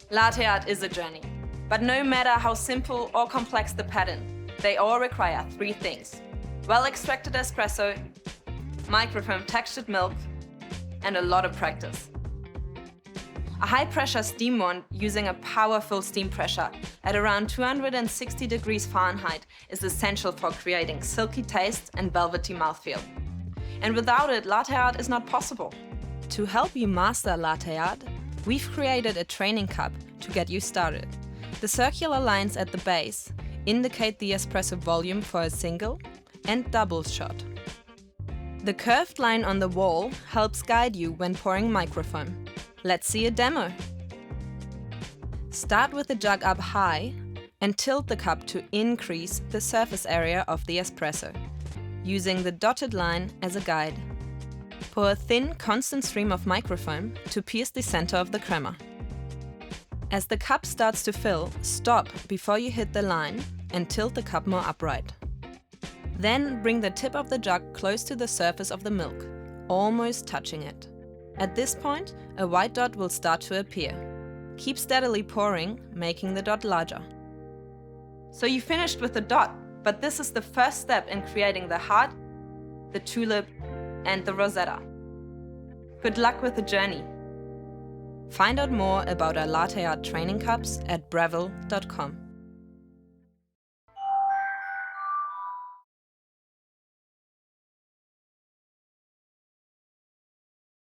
Latte art is a journey, but no matter how simple or complex the pattern, they all require three things: well-extracted espresso, microfoam textured milk, and a lot of practice. A high-pressure steam wand using a powerful steam pressure at around 260 degrees Fahrenheit is essential for creating silky taste and velvety mouthfeel. And without it, latte art is not possible. To help you master latte art, we've created a training cup to get you started. The circular lines at the base indicate the espresso volume for a single and double shot. The curved line on the wall helps guide you when pouring microfoam. Let's see a demo. Start with the jug up high and tilt the cup to increase the surface area of the espresso, using the dotted line as a guide. Pour a thin, constant stream of microfoam to pierce the center of the crema. As the cup starts to fill, stop before you hit the line and tilt the cup more upright. Then bring the tip of the jug close to the surface of the milk, almost touching it. At this point, a white dot will start to appear. Keep steadily pouring, making the dot larger. So you finished with the dot, but this is the first step in creating the heart, the tulip, and the rosetta. Good luck with the journey. Find out more about our latte art training cups at breville.com.